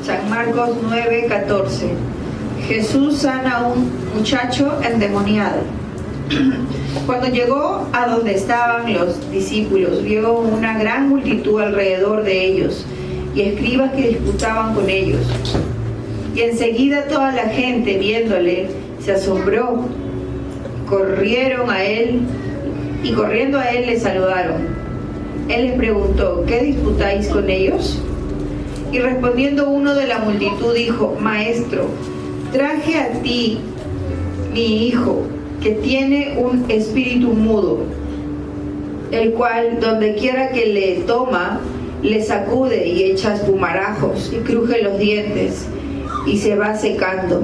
San Marcos 9:14. Jesús sana a un muchacho endemoniado. Cuando llegó a donde estaban los discípulos, vio una gran multitud alrededor de ellos y escribas que disputaban con ellos. Y enseguida toda la gente, viéndole, se asombró. Corrieron a él y corriendo a él le saludaron. Él les preguntó: ¿qué disputáis con ellos? Y respondiendo uno de la multitud dijo: Maestro, traje a ti mi hijo, que tiene un espíritu mudo, el cual donde quiera que le toma, le sacude y echa espumarajos y cruje los dientes y se va secando.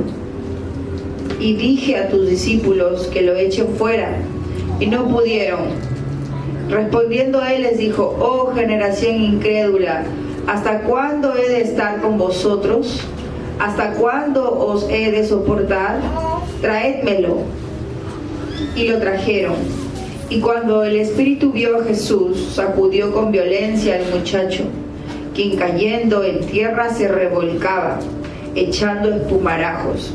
Y dije a tus discípulos que lo echen fuera, y no pudieron. Respondiendo él les dijo: oh generación incrédula, ¿hasta cuándo he de estar con vosotros? ¿Hasta cuándo os he de soportar? Traédmelo. Y lo trajeron. Y cuando el espíritu vio a Jesús, sacudió con violencia al muchacho, quien cayendo en tierra se revolcaba, echando espumarajos.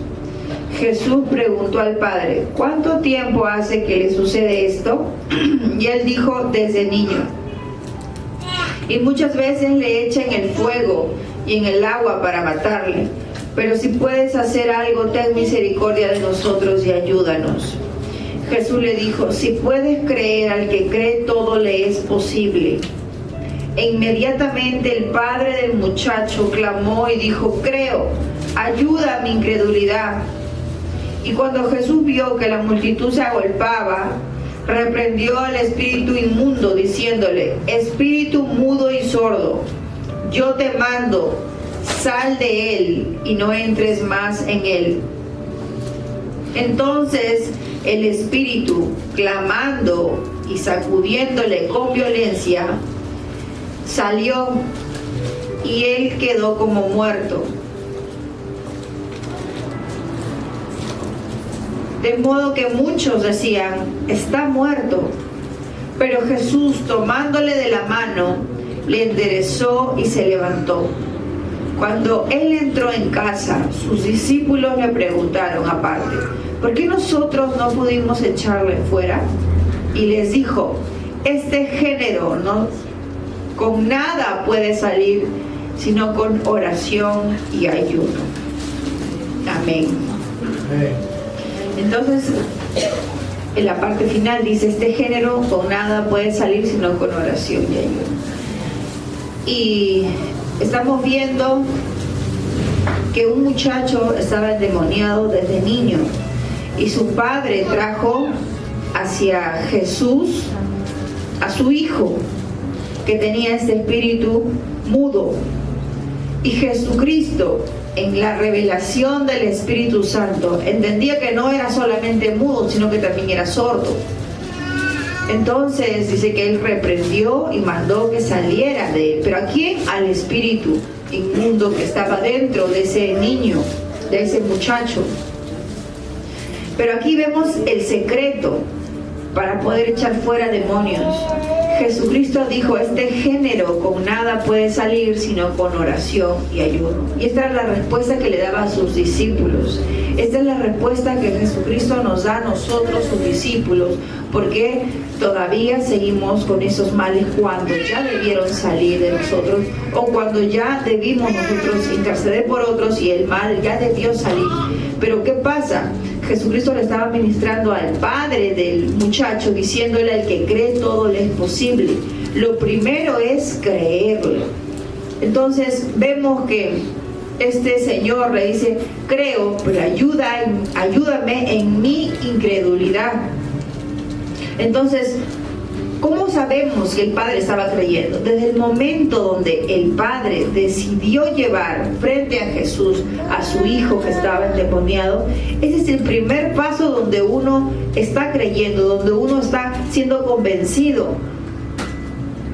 Jesús preguntó al padre: ¿cuánto tiempo hace que le sucede esto? Y él dijo: desde niño. Y muchas veces le echan en el fuego y en el agua para matarle. Pero si puedes hacer algo, ten misericordia de nosotros y ayúdanos. Jesús le dijo: si puedes creer, al que cree todo le es posible. E inmediatamente el padre del muchacho clamó y dijo: creo, ayuda a mi incredulidad. Y cuando Jesús vio que la multitud se agolpaba, reprendió al espíritu inmundo, diciéndole: espíritu mudo y sordo, yo te mando, sal de él y no entres más en él. Entonces el espíritu, clamando y sacudiéndole con violencia, salió y él quedó como muerto. De modo que muchos decían: está muerto. Pero Jesús, tomándole de la mano, le enderezó y se levantó. Cuando él entró en casa, sus discípulos le preguntaron aparte: ¿por qué nosotros no pudimos echarle fuera? Y les dijo: este género con nada puede salir, sino con oración y ayuno. Amén. Entonces, en la parte final dice: este género con nada puede salir, sino con oración y ayuno. Y estamos viendo que un muchacho estaba endemoniado desde niño y su padre trajo hacia Jesús a su hijo, que tenía este espíritu mudo. Y Jesucristo, en la revelación del Espíritu Santo, entendía que no era solamente mudo, sino que también era sordo. Entonces dice que él reprendió y mandó que saliera de él. ¿Pero a quién? Al espíritu inmundo que estaba dentro de ese niño, de ese muchacho. Pero aquí vemos el secreto para poder echar fuera demonios. Jesucristo dijo: este género con nada puede salir, sino con oración y ayuno. Y esta era la respuesta que le daba a sus discípulos. Esta es la respuesta que Jesucristo nos da a nosotros, sus discípulos, porque todavía seguimos con esos males cuando ya debieron salir de nosotros, o cuando ya debimos nosotros interceder por otros y el mal ya debió salir. Pero ¿qué pasa? Jesucristo le estaba ministrando al padre del muchacho, diciéndole: al que cree todo le es posible. Lo primero es creerlo. Entonces vemos que este señor le dice: creo, pero ayúdame en mi incredulidad. Entonces, ¿cómo sabemos que el padre estaba creyendo? Desde el momento donde el padre decidió llevar frente a Jesús a su hijo que estaba endemoniado. Ese es el primer paso donde uno está creyendo, donde uno está siendo convencido.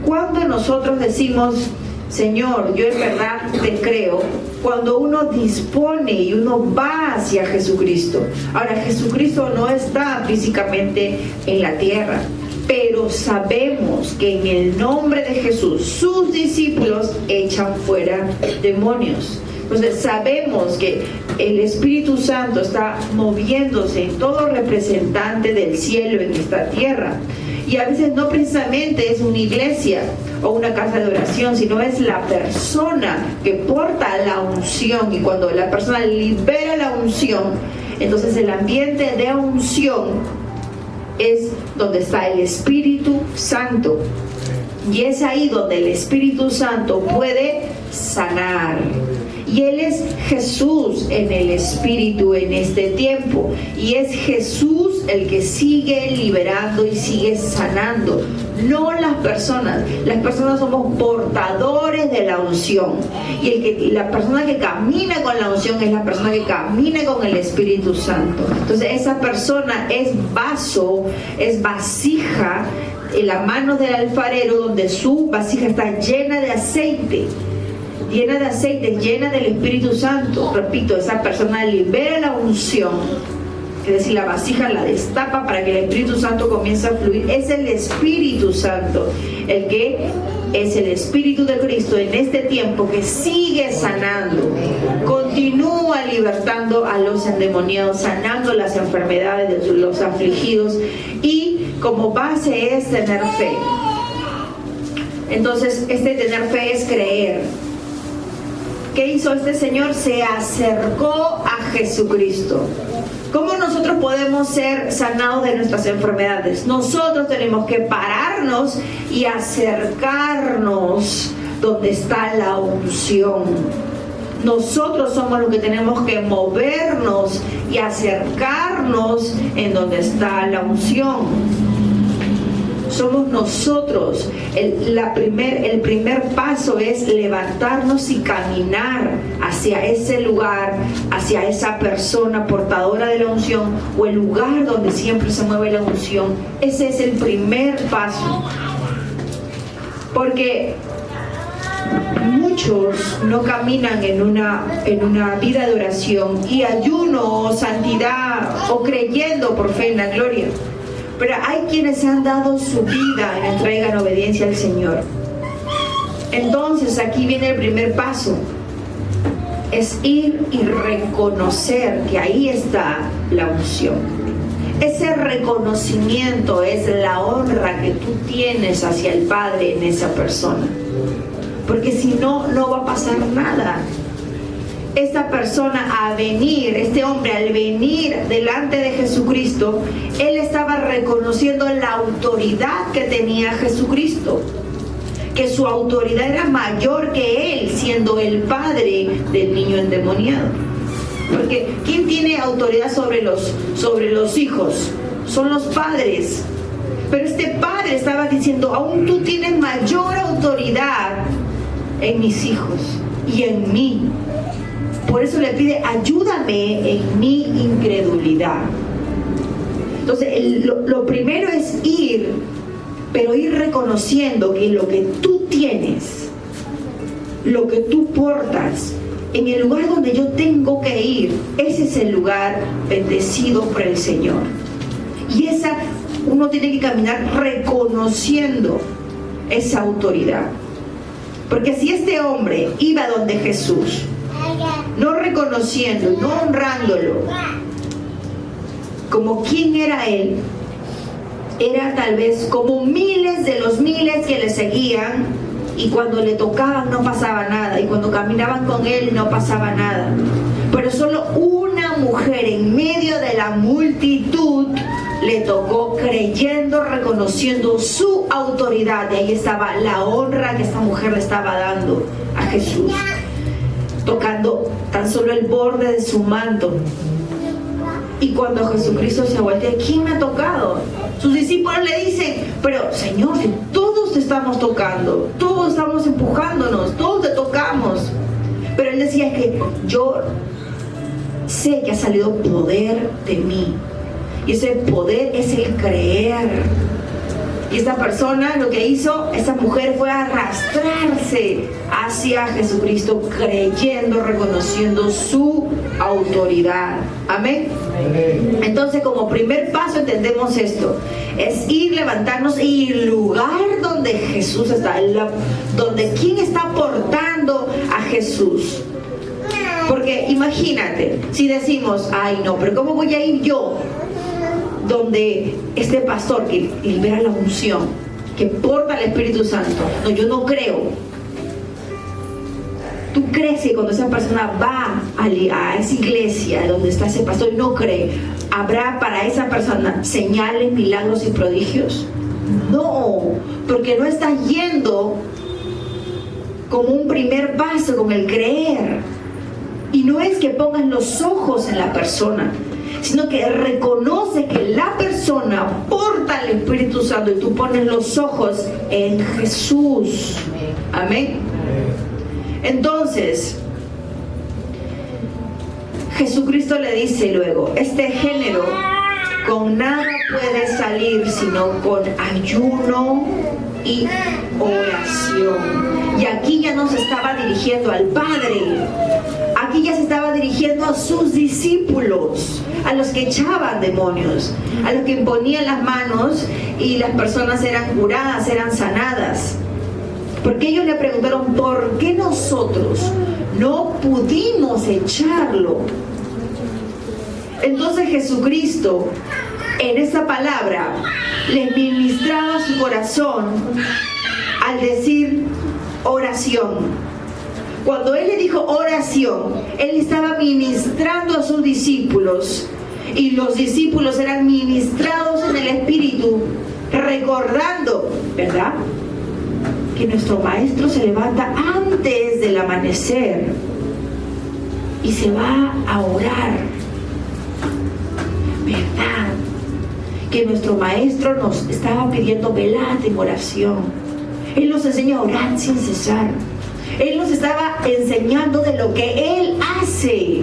Cuando nosotros decimos: Señor, yo en verdad te creo, cuando uno dispone y uno va hacia Jesucristo. Ahora, Jesucristo no está físicamente en la tierra, pero sabemos que en el nombre de Jesús sus discípulos echan fuera demonios. Entonces sabemos que el Espíritu Santo está moviéndose en todo representante del cielo en esta tierra. Y a veces no precisamente es una iglesia o una casa de oración, sino es la persona que porta la unción. Y cuando la persona libera la unción, entonces el ambiente de unción es donde está el Espíritu Santo. Y es ahí donde el Espíritu Santo puede sanar. Y Él es Jesús en el Espíritu en este tiempo. Y es Jesús el que sigue liberando y sigue sanando. No las personas. Las personas somos portadores de la unción. Y la persona que camina con la unción es la persona que camina con el Espíritu Santo. Entonces esa persona es vaso, es vasija en la mano del alfarero, donde su vasija está llena de aceite, llena del Espíritu Santo. Repito, esa persona libera la unción, es decir, la vasija la destapa para que el Espíritu Santo comience a fluir. Es el Espíritu Santo el que es el Espíritu de Cristo en este tiempo, que sigue sanando, continúa libertando a los endemoniados, sanando las enfermedades de los afligidos, y como base es tener fe. Entonces, tener fe es creer. ¿Qué hizo este Señor? Se acercó a Jesucristo. ¿Cómo nosotros podemos ser sanados de nuestras enfermedades? Nosotros tenemos que pararnos y acercarnos donde está la unción. Nosotros somos los que tenemos que movernos y acercarnos en donde está la unción. Somos nosotros. El primer paso es levantarnos y caminar hacia ese lugar, hacia esa persona portadora de la unción, o el lugar donde siempre se mueve la unción. Ese es el primer paso. Porque muchos no caminan en una vida de oración y ayuno o santidad o creyendo por fe en la gloria. Pero hay quienes han dado su vida en entrega, en obediencia al Señor. Entonces aquí viene el primer paso. Es ir y reconocer que ahí está la unción. Ese reconocimiento es la honra que tú tienes hacia el Padre en esa persona. Porque si no, no va a pasar nada. Esta persona este hombre al venir delante de Jesucristo, él estaba reconociendo la autoridad que tenía Jesucristo, que su autoridad era mayor que él, siendo el padre del niño endemoniado. Porque ¿quién tiene autoridad sobre los hijos? Son los padres. Pero este padre estaba diciendo: aún tú tienes mayor autoridad en mis hijos y en mí. Por eso le pide: ayúdame en mi incredulidad. Entonces, lo primero es ir, pero ir reconociendo que lo que tú tienes, lo que tú portas, en el lugar donde yo tengo que ir, ese es el lugar bendecido por el Señor. Y uno tiene que caminar reconociendo esa autoridad. Porque si este hombre iba donde Jesús, no reconociendo, no honrándolo como quién era él, era tal vez como miles de los miles que le seguían, y cuando le tocaban no pasaba nada, y cuando caminaban con él no pasaba nada. Pero solo una mujer en medio de la multitud le tocó, creyendo, reconociendo su autoridad, y ahí estaba la honra que esta mujer le estaba dando a Jesús, tocando tan solo el borde de su manto. Y cuando Jesucristo se voltea: ¿quién me ha tocado? Sus discípulos le dicen: pero Señor, si todos te estamos tocando, todos estamos empujándonos, todos te tocamos. Pero él decía: que yo sé que ha salido poder de mí, y ese poder es el creer. Y esta persona, lo que hizo, esta mujer, fue arrastrarse hacia Jesucristo, creyendo, reconociendo su autoridad. Amén. Entonces, como primer paso entendemos esto: es ir, levantarnos, y el lugar donde Jesús está, donde quién está portando a Jesús. Porque imagínate, si decimos, ay no, pero ¿cómo voy a ir yo donde este pastor que libera la unción, que porta el Espíritu Santo? No, yo no creo. ¿Tú crees que cuando esa persona va a esa iglesia donde está ese pastor y no cree, habrá para esa persona señales, milagros y prodigios? No, porque no está yendo como un primer paso con el creer. Y no es que pongas los ojos en la persona, sino que reconoce que la persona porta el Espíritu Santo y tú pones los ojos en Jesús. Amén. Entonces, Jesucristo le dice luego, este género con nada puede salir sino con ayuno y oración. Y aquí ya no se estaba dirigiendo al Padre, aquí ya se estaba dirigiendo a sus discípulos, a los que echaban demonios, a los que imponían las manos y las personas eran curadas, eran sanadas. Porque ellos le preguntaron, ¿por qué nosotros no pudimos echarlo? Entonces Jesucristo, en esta palabra, les ministraba su corazón al decir oración. Cuando Él le dijo oración, Él estaba ministrando a sus discípulos, y los discípulos eran ministrados en el Espíritu, recordando, ¿verdad?, que nuestro Maestro se levanta antes del amanecer y se va a orar, ¿verdad? Que nuestro Maestro nos estaba pidiendo velad en oración. Él nos enseña a orar sin cesar. Él nos estaba enseñando de lo que Él hace.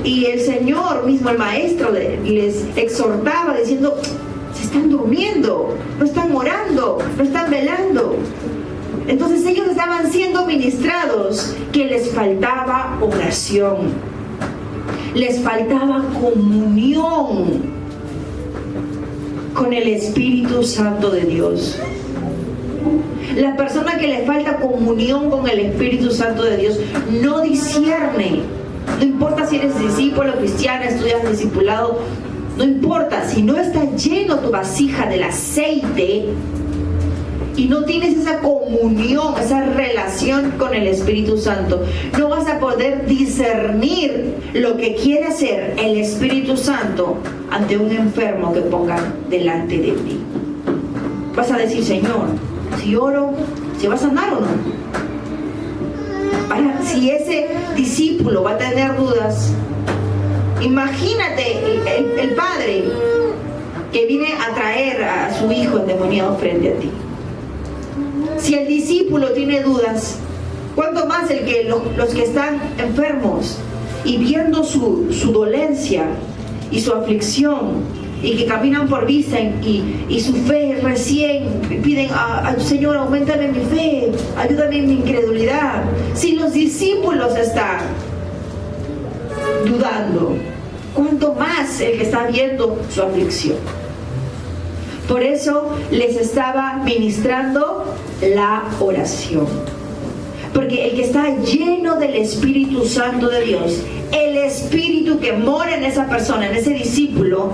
Y el Señor mismo, el Maestro, les exhortaba diciendo, se están durmiendo, no están orando, no están velando. Entonces ellos estaban siendo ministrados, que les faltaba oración, les faltaba comunión con el Espíritu Santo de Dios. La persona que le falta comunión con el Espíritu Santo de Dios no discierne. No importa si eres discípulo cristiano, estudias discipulado, no importa, si no está lleno tu vasija del aceite y no tienes esa comunión, esa relación con el Espíritu Santo, no vas a poder discernir lo que quiere hacer el Espíritu Santo ante un enfermo que ponga delante de ti. Vas a decir, Señor, si oro, ¿se va a sanar o no? Ahora, si ese discípulo va a tener dudas, imagínate el padre que viene a traer a su hijo endemoniado frente a ti. Si el discípulo tiene dudas, ¿cuánto más los que están enfermos y viendo su dolencia y su aflicción y que caminan por vista y su fe recién piden Señor, auméntame mi fe, ayúdame en mi incredulidad? Si los discípulos están dudando, ¿cuánto más el que está viendo su aflicción? Por eso les estaba ministrando la oración. Porque el que está lleno del Espíritu Santo de Dios, el Espíritu que mora en esa persona, en ese discípulo,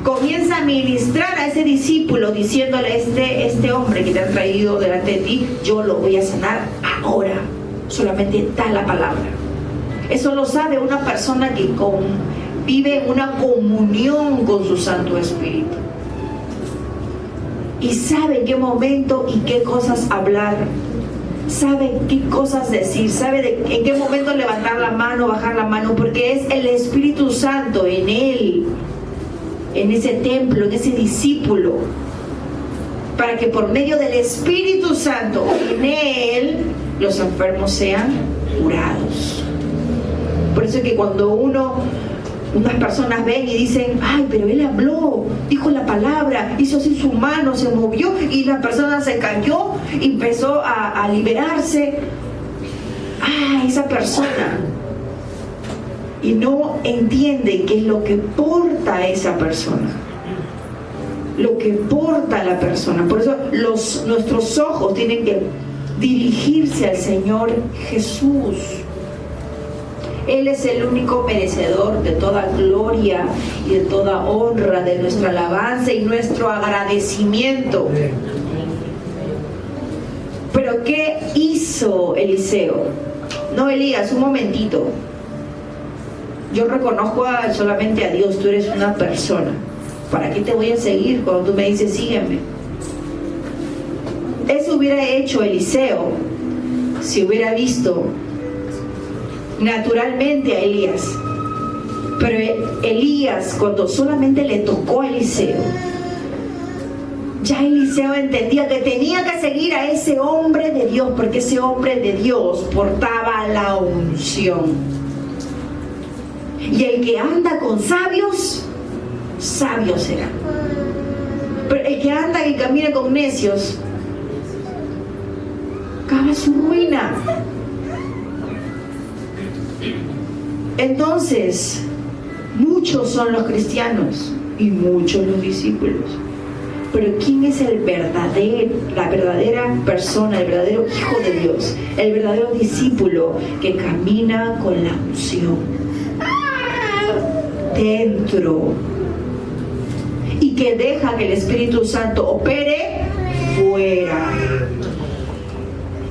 comienza a ministrar a ese discípulo diciéndole, este hombre que te han traído delante de ti, yo lo voy a sanar ahora. Solamente da la palabra. Eso lo sabe una persona que vive una comunión con su Santo Espíritu. Y sabe en qué momento y qué cosas hablar. Sabe qué cosas decir. Sabe en qué momento levantar la mano, bajar la mano. Porque es el Espíritu Santo en él, en ese templo, en ese discípulo. Para que por medio del Espíritu Santo en él, los enfermos sean curados. Por eso es que cuando unas personas ven y dicen, ay, pero él habló, dijo la palabra, hizo así su mano, se movió y la persona se cayó, empezó a liberarse. Ah, esa persona. Y no entiende qué es lo que porta esa persona. Lo que porta la persona. Por eso nuestros ojos tienen que dirigirse al Señor Jesús. Él es el único merecedor de toda gloria y de toda honra, de nuestra alabanza y nuestro agradecimiento. Pero ¿qué hizo Eliseo? No, Elías, un momentito. Yo reconozco solamente a Dios, tú eres una persona. ¿Para qué te voy a seguir cuando tú me dices sígueme? Eso hubiera hecho Eliseo si hubiera visto naturalmente a Elías. Pero Elías, cuando solamente le tocó a Eliseo, ya Eliseo entendía que tenía que seguir a ese hombre de Dios, porque ese hombre de Dios portaba la unción. Y el que anda con sabios, sabio será. Pero el que anda y camina con necios, acaba su ruina. Entonces, muchos son los cristianos y muchos los discípulos. Pero ¿quién es la verdadera persona, el verdadero hijo de Dios, el verdadero discípulo que camina con la unción dentro y que deja que el Espíritu Santo opere fuera?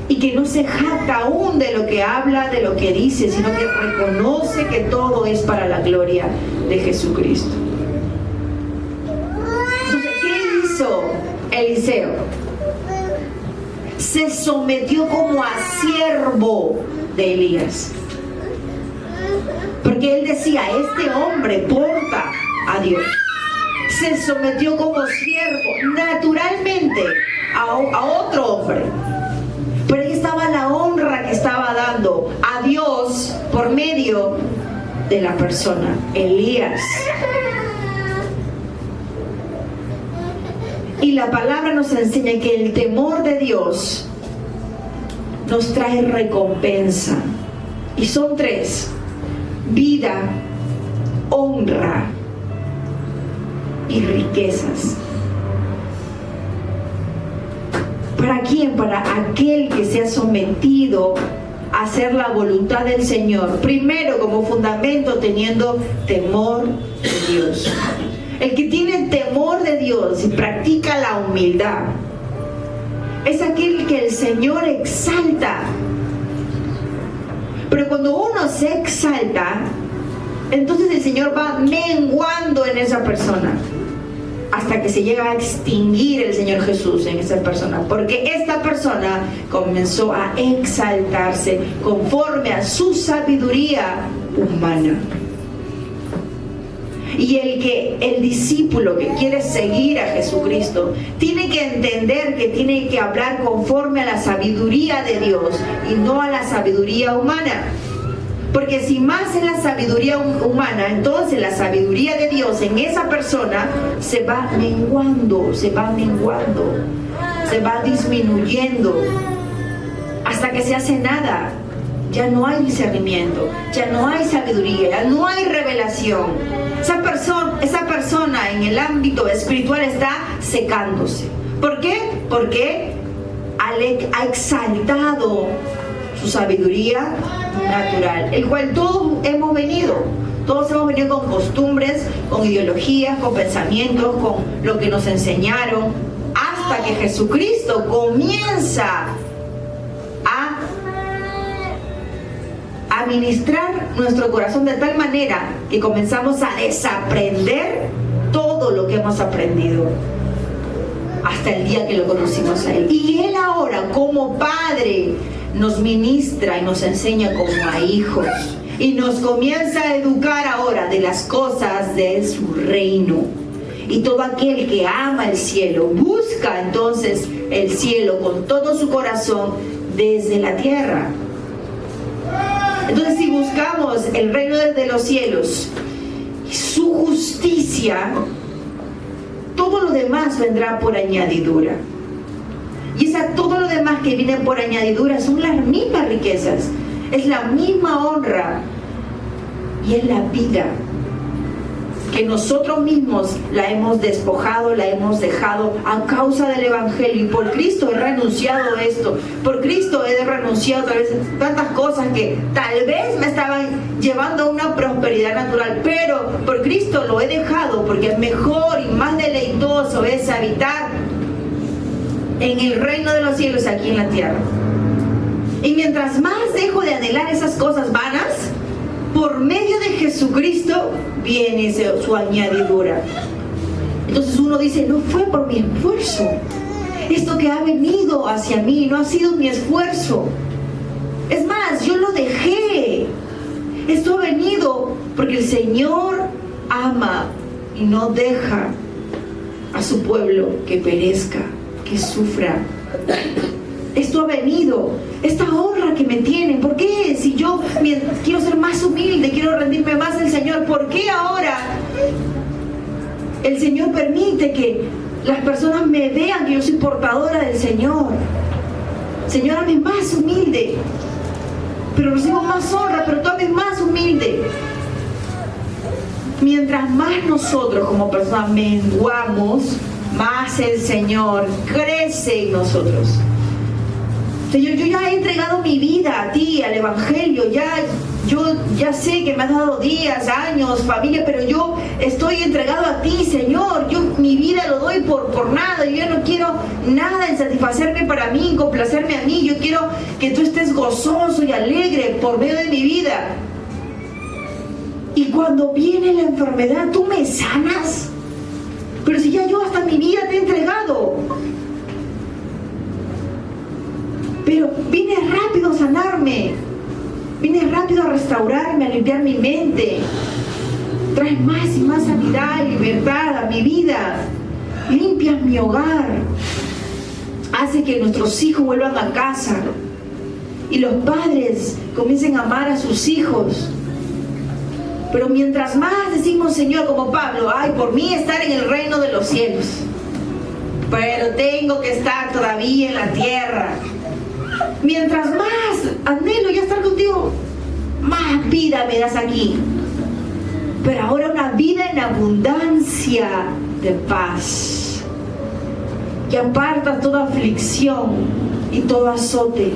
Y que no se jacta aún de lo que habla, de lo que dice, sino que reconoce que todo es para la gloria de Jesucristo. Entonces, ¿qué hizo Eliseo? Se sometió como a siervo de Elías. Porque él decía, este hombre porta a Dios. Se sometió como siervo, naturalmente, a otro hombre. Pero ahí estaba la honra que estaba dando a Dios por medio de la persona, Elías. Y la palabra nos enseña que el temor de Dios nos trae recompensa. Y son 3: vida, honra y riquezas. ¿Para quién? Para aquel que se ha sometido a hacer la voluntad del Señor. Primero, como fundamento, teniendo temor de Dios. El que tiene temor de Dios y practica la humildad es aquel que el Señor exalta. Pero cuando uno se exalta, entonces el Señor va menguando en esa persona, hasta que se llega a extinguir el Señor Jesús en esa persona, porque esta persona comenzó a exaltarse conforme a su sabiduría humana. Y el discípulo que quiere seguir a Jesucristo tiene que entender que tiene que hablar conforme a la sabiduría de Dios y no a la sabiduría humana. Porque si más es la sabiduría humana, entonces la sabiduría de Dios en esa persona se va menguando, se va disminuyendo, hasta que se hace nada. Ya no hay discernimiento, ya no hay sabiduría, ya no hay revelación. Esa persona en el ámbito espiritual está secándose. ¿Por qué? Porque ha exaltado su sabiduría natural, el cual todos hemos venido con costumbres, con ideologías, con pensamientos, con lo que nos enseñaron, hasta que Jesucristo comienza a administrar nuestro corazón de tal manera que comenzamos a desaprender todo lo que hemos aprendido hasta el día que lo conocimos a Él. Y Él ahora, como Padre, nos ministra y nos enseña como a hijos, y nos comienza a educar ahora de las cosas de su reino. Y todo aquel que ama el cielo busca entonces el cielo con todo su corazón desde la tierra. Entonces, si buscamos el reino desde los cielos y su justicia, todo lo demás vendrá por añadidura. Y todo lo demás que viene por añadidura son las mismas riquezas, es la misma honra y es la vida. que nosotros mismos la hemos despojado, la hemos dejado a causa del Evangelio. Y por Cristo he renunciado a esto. Por Cristo he renunciado tal vez tantas cosas que tal vez me estaban llevando a una prosperidad natural. Pero por Cristo lo he dejado porque mejor y más deleitoso es habitar en el reino de los cielos aquí en la tierra. Y mientras más dejo de anhelar esas cosas vanas, por medio de Jesucristo viene su añadidura. Entonces uno dice, no fue por mi esfuerzo. Esto que ha venido hacia mí no ha sido mi esfuerzo. Es más, yo lo dejé. Esto ha venido porque el Señor ama y no deja a su pueblo que perezca, que sufra. Esto ha venido, esta honra que me tienen. ¿Por qué? Si yo quiero ser más humilde, quiero rendirme más al Señor, ¿por qué ahora el Señor permite que las personas me vean que yo soy portadora del Señor? Señor, hazme más humilde, pero recibo más honra, pero tú hazme más humilde. Mientras más nosotros como personas menguamos, más el Señor crece en nosotros. Señor, yo ya he entregado mi vida a ti, al Evangelio. Yo ya sé que me has dado días, años, familia, pero yo estoy entregado a ti, Señor. Yo mi vida lo doy por nada. Yo ya no quiero nada en satisfacerme para mí, en complacerme a mí. Yo quiero que tú estés gozoso y alegre por medio de mi vida. Y cuando viene la enfermedad, tú me sanas. Pero si ya yo hasta mi vida te he entregado. Pero viene rápido a sanarme, viene rápido a restaurarme, a limpiar mi mente. Traes más y más sanidad y libertad a mi vida. Limpias mi hogar. Hace que nuestros hijos vuelvan a casa. Y los padres comiencen a amar a sus hijos. Pero mientras más decimos, Señor, como Pablo, ay, por mí estar en el reino de los cielos, pero tengo que estar todavía en la tierra. Mientras más anhelo ya estar contigo, más vida me das aquí. Pero ahora una vida en abundancia de paz. Que apartas toda aflicción y todo azote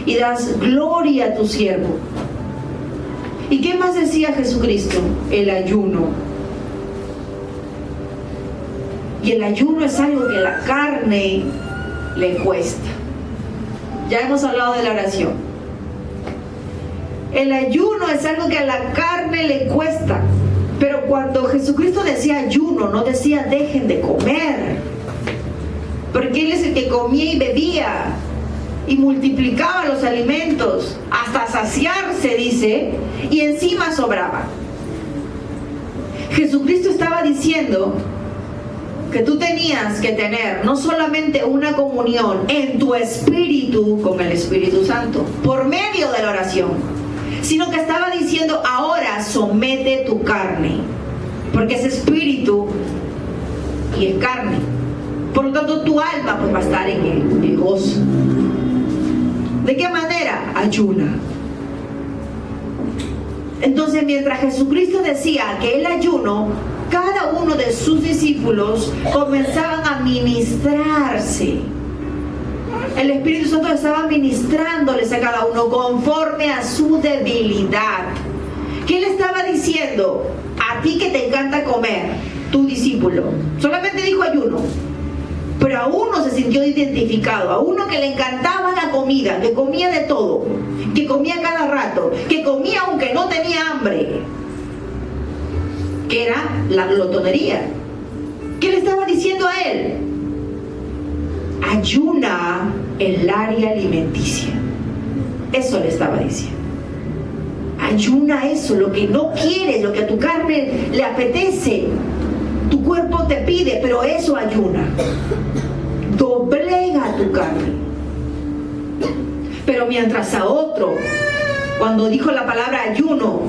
y das gloria a tu siervo. ¿Y qué más decía Jesucristo? El ayuno. Y el ayuno es algo que a la carne le cuesta. Ya hemos hablado de la oración. El ayuno es algo que a la carne le cuesta. Pero cuando Jesucristo decía ayuno, no decía dejen de comer. Porque Él es el que comía y bebía y multiplicaba los alimentos hasta saciarse, dice, y encima sobraba. Jesucristo estaba diciendo que tú tenías que tener no solamente una comunión en tu espíritu con el Espíritu Santo por medio de la oración, sino que estaba diciendo ahora somete tu carne, porque es espíritu y es carne. Por lo tanto tu alma pues va a estar en el gozo. ¿De qué manera? Ayuna. Entonces mientras Jesucristo decía que el ayuno, cada uno de sus discípulos comenzaban a ministrarse. El Espíritu Santo estaba ministrándoles a cada uno conforme a su debilidad. ¿Qué le estaba diciendo? A ti que te encanta comer, tu discípulo. Solamente dijo ayuno. Pero a uno se sintió identificado, a uno que le encantaba la comida, que comía de todo, que comía cada rato, que comía aunque no tenía hambre, que era la glotonería. ¿Qué le estaba diciendo a él? Ayuna el área alimenticia. Eso le estaba diciendo. Ayuna eso, lo que no quieres, lo que a tu carne le apetece. Tu cuerpo te pide, pero eso ayuna. Doblega tu carne. Pero mientras a otro, cuando dijo la palabra ayuno,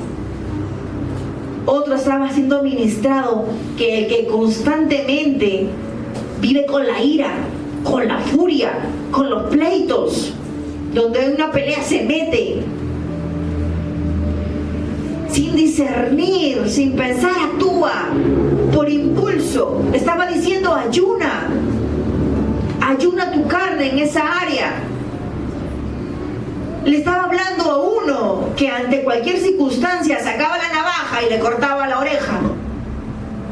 otro estaba siendo ministrado, que el que constantemente vive con la ira, con la furia, con los pleitos, donde hay una pelea se mete. sin discernir, sin pensar, actúa por impulso. Le estaba diciendo, ayuna tu carne en esa área. Le estaba hablando a uno que ante cualquier circunstancia sacaba la navaja y le cortaba la oreja.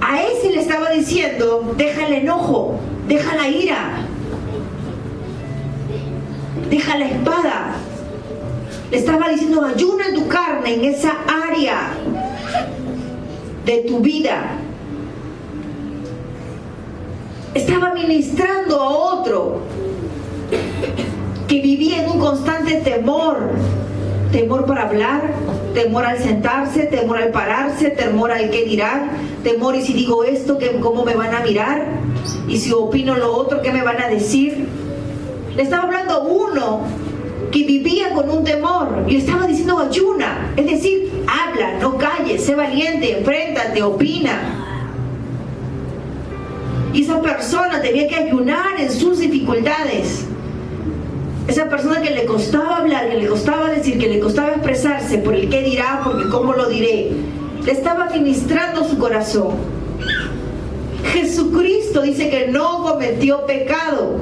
A ese le estaba diciendo, deja el enojo, deja la ira, deja la espada. Le estaba diciendo, ayuna tu carne en esa área de tu vida. Estaba ministrando a otro que vivía en un constante temor. Temor para hablar, temor al sentarse, temor al pararse, temor al qué dirán, temor y si digo esto, ¿cómo me van a mirar? Y si opino lo otro, ¿qué me van a decir? Le estaba hablando a uno que vivía con un temor y le estaba diciendo ayuna, es decir, habla, no calles, sé valiente, enfréntate, opina. Y esa persona tenía que ayunar en sus dificultades. Esa persona que le costaba hablar, que le costaba decir, que le costaba expresarse por el qué dirá, por el cómo lo diré, le estaba ministrando su corazón. Jesucristo dice que no cometió pecado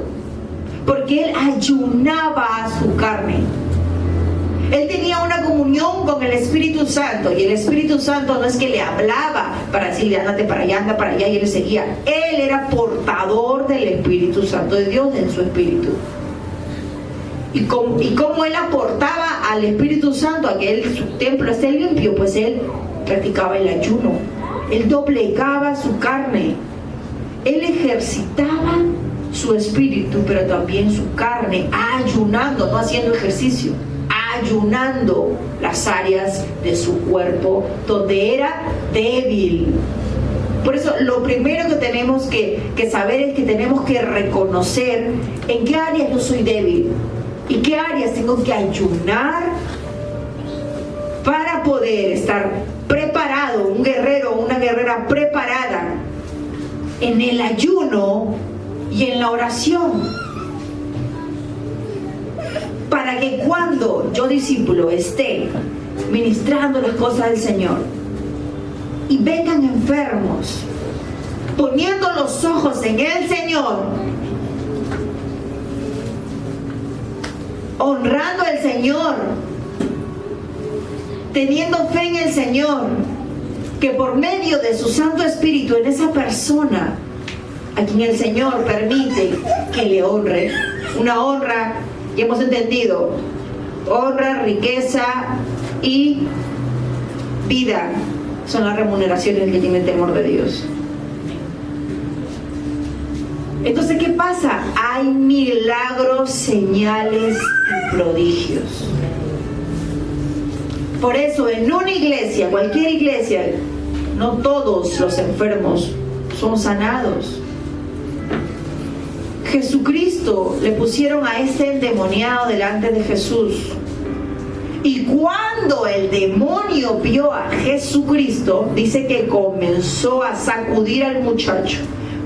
porque Él ayunaba a su carne. Él tenía una comunión con el Espíritu Santo y el Espíritu Santo no es que le hablaba para decirle ándate para allá, anda para allá y él seguía. Él era portador del Espíritu Santo de Dios en su espíritu. Y como él aportaba al Espíritu Santo a que su templo esté limpio, pues él practicaba el ayuno. Él doblegaba su carne. Él ejercitaba su espíritu, pero también su carne, ayunando, no haciendo ejercicio, ayunando las áreas de su cuerpo donde era débil. Por eso lo primero que tenemos que saber es que tenemos que reconocer en qué áreas yo soy débil y qué áreas tengo que ayunar para poder estar preparado, un guerrero o una guerrera preparada en el ayuno y en la oración, para que cuando yo discípulo esté ministrando las cosas del Señor y vengan enfermos, poniendo los ojos en el Señor, honrando al Señor, teniendo fe en el Señor, que por medio de su Santo Espíritu en esa persona a quien el Señor permite que le honre, una honra, ya hemos entendido, honra, riqueza y vida son las remuneraciones que tiene el temor de Dios. Entonces, ¿qué pasa? Hay milagros, señales y prodigios. Por eso, en una iglesia, cualquier iglesia, no todos los enfermos son sanados. Jesucristo, le pusieron a este endemoniado delante de Jesús. Y cuando el demonio vio a Jesucristo, dice que comenzó a sacudir al muchacho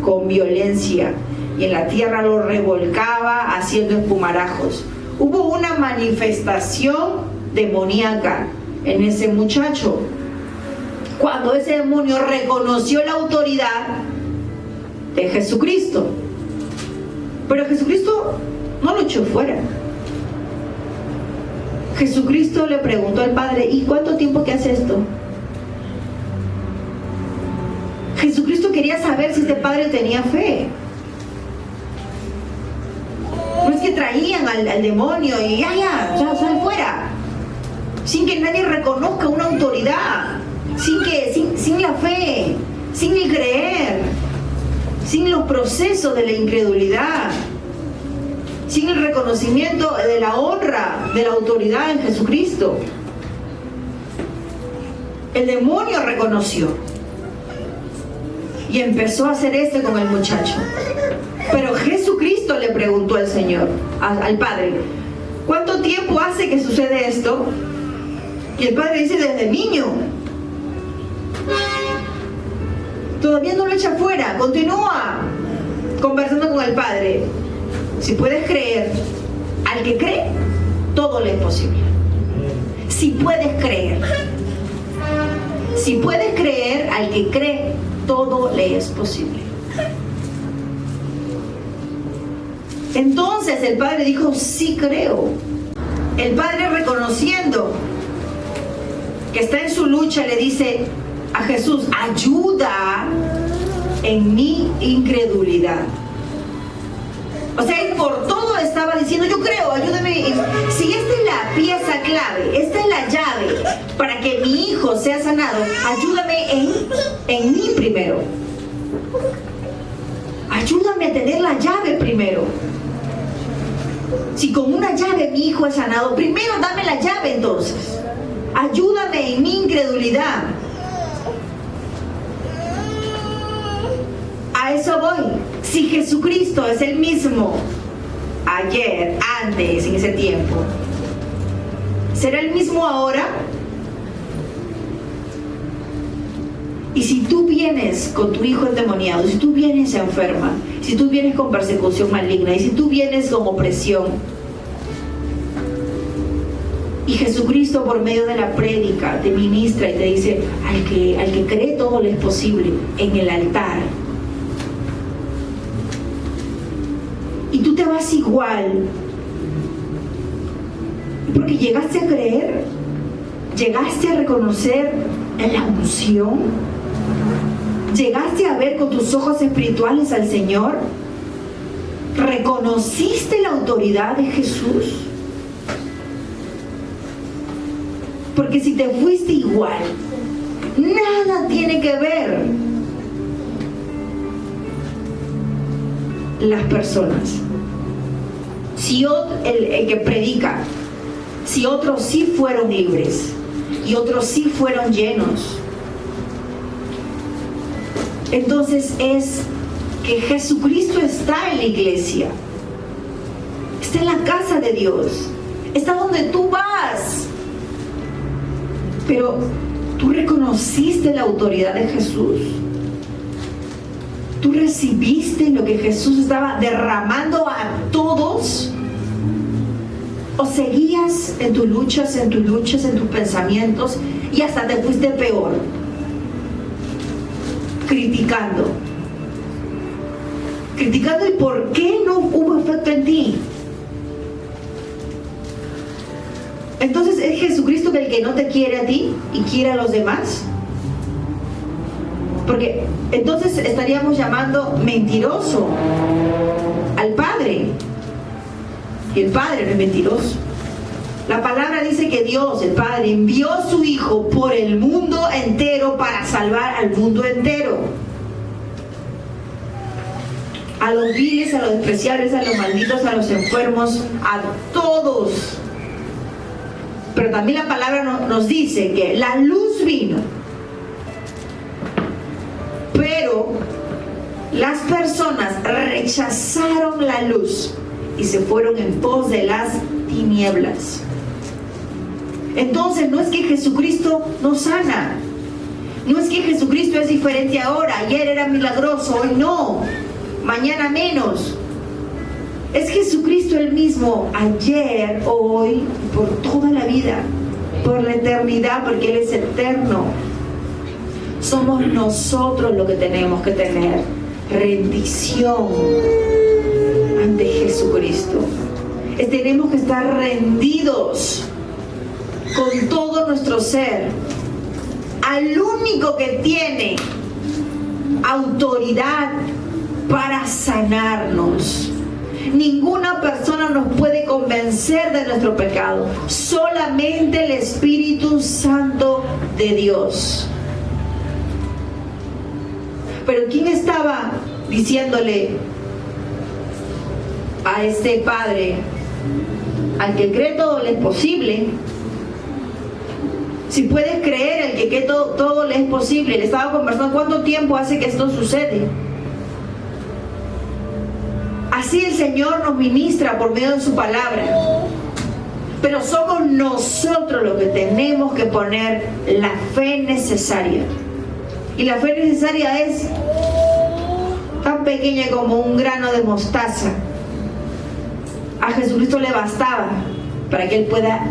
con violencia y en la tierra lo revolcaba haciendo espumarajos. Hubo una manifestación demoníaca en ese muchacho. Cuando ese demonio reconoció la autoridad de Jesucristo. Pero Jesucristo no lo echó fuera. Jesucristo le preguntó al Padre, ¿y cuánto tiempo que hace esto? Jesucristo quería saber si este padre tenía fe. No es que traían al demonio y ya, sal fuera, sin que nadie reconozca una autoridad, sin la fe, sin el creer, sin los procesos de la incredulidad, sin el reconocimiento de la honra, de la autoridad en Jesucristo. El demonio reconoció y empezó a hacer esto con el muchacho. Pero Jesucristo le preguntó al Señor, al Padre, ¿cuánto tiempo hace que sucede esto? Y el Padre dice, desde niño. Todavía no lo echa fuera, continúa conversando con el Padre. Si puedes creer, al que cree, todo le es posible. Si puedes creer. Si puedes creer, al que cree, todo le es posible. Entonces el padre dijo, sí creo. El padre, reconociendo que está en su lucha, le dice a Jesús, ayuda en mi incredulidad. O sea, él por todo estaba diciendo, yo creo, ayúdame. Si esta es la pieza clave, esta es la llave para que mi hijo sea sanado, ayúdame en mí primero. Ayúdame a tener la llave primero. Si con una llave mi hijo es sanado, primero dame la llave entonces. Ayúdame en mi incredulidad. A eso voy. Si Jesucristo es el mismo ayer, antes, en ese tiempo, ¿será el mismo ahora? Y si tú vienes con tu hijo endemoniado, si tú vienes enferma, si tú vienes con persecución maligna, y si tú vienes con opresión, y Jesucristo por medio de la prédica te ministra y te dice, al que cree todo le es posible, en el altar, y tú te vas igual, porque llegaste a creer, llegaste a reconocer la unción, llegaste a ver con tus ojos espirituales al Señor, reconociste la autoridad de Jesús. Porque si te fuiste igual, nada tiene que ver las personas. Si el que predica, si otros sí fueron libres y otros sí fueron llenos, entonces es que Jesucristo está en la iglesia, está en la casa de Dios, está donde tú vas. Pero tú reconociste la autoridad de Jesús. Tú recibiste lo que Jesús estaba derramando a todos. O seguías en tus luchas, en tus pensamientos, y hasta te fuiste peor, criticando el por qué no hubo efecto en ti. Entonces, ¿es Jesucristo el que no te quiere a ti y quiere a los demás? Porque entonces estaríamos llamando mentiroso al Padre. Y el Padre no es mentiroso. La palabra dice que Dios, el Padre, envió a su Hijo por el mundo entero para salvar al mundo entero. A los viles, a los despreciables, a los malditos, a los enfermos, a todos. Pero también la palabra nos dice que la luz vino, pero las personas rechazaron la luz y se fueron en pos de las tinieblas. Entonces no es que Jesucristo no sana, no es que Jesucristo es diferente ahora, ayer era milagroso, hoy no, mañana menos. Es Jesucristo el mismo, ayer, hoy, por toda la vida, por la eternidad, porque Él es eterno. Somos nosotros lo que tenemos que tener, rendición ante Jesucristo. Tenemos que estar rendidos con todo nuestro ser al único que tiene autoridad para sanarnos. Ninguna persona nos puede convencer de nuestro pecado, solamente el Espíritu Santo de Dios. Pero ¿quién estaba diciéndole a este padre, al que cree todo le es posible? Si puedes creer, el que cree todo le es posible. Le estaba conversando, ¿cuánto tiempo hace que esto sucede? Así el Señor nos ministra por medio de su palabra. Pero somos nosotros los que tenemos que poner la fe necesaria. Y la fe necesaria es tan pequeña como un grano de mostaza. A Jesucristo le bastaba para que Él pueda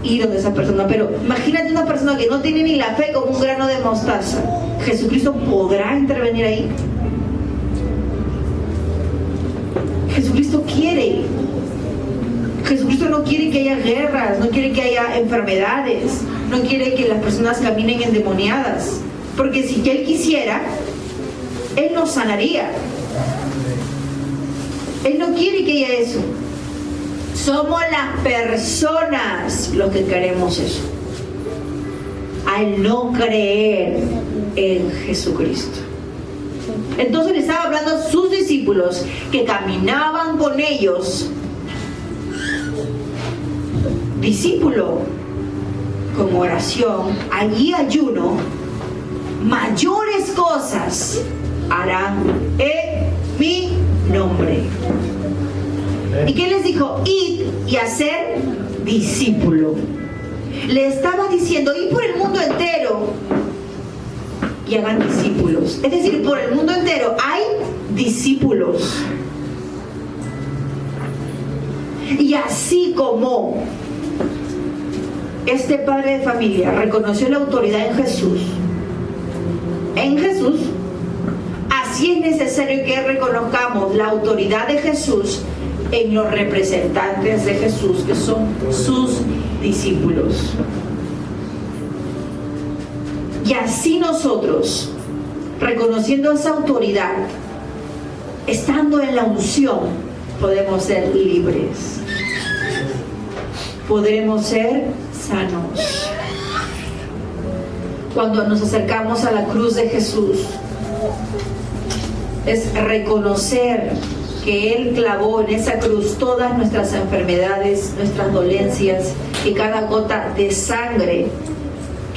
ir donde esa persona. Pero imagínate una persona que no tiene ni la fe como un grano de mostaza. ¿Jesucristo podrá intervenir ahí? Jesucristo quiere. Jesucristo no quiere que haya guerras, no quiere que haya enfermedades, no quiere que las personas caminen endemoniadas. Porque si Él quisiera, Él nos sanaría. Él no quiere que haya eso. Somos las personas los que queremos eso. Al no creer en Jesucristo. Entonces le estaba hablando a sus discípulos que caminaban con ellos. Discípulo, con oración, allí ayuno, mayores cosas harán en mi nombre. ¿Y qué les dijo? Id y hacer discípulo. Le estaba diciendo, id por el mundo entero y hagan discípulos. Es decir, por el mundo entero hay discípulos. Y así como este padre de familia reconoció la autoridad en Jesús, así es necesario que reconozcamos la autoridad de Jesús en los representantes de Jesús, que son sus discípulos. Y así nosotros, reconociendo esa autoridad, estando en la unción, podemos ser libres. Podremos ser sanos. Cuando nos acercamos a la cruz de Jesús, es reconocer que Él clavó en esa cruz todas nuestras enfermedades, nuestras dolencias, que cada gota de sangre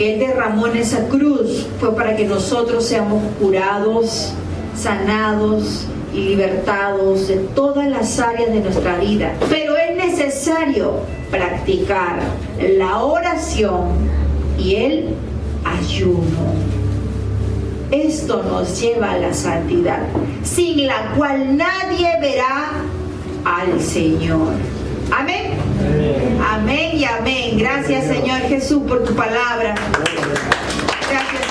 que Él derramó en esa cruz fue para que nosotros seamos curados, sanados y libertados de todas las áreas de nuestra vida. Pero es necesario practicar la oración y el ayuno. Esto nos lleva a la santidad, sin la cual nadie verá al Señor. Amén. Amén y amén. Gracias, Señor Jesús, por tu palabra. Gracias.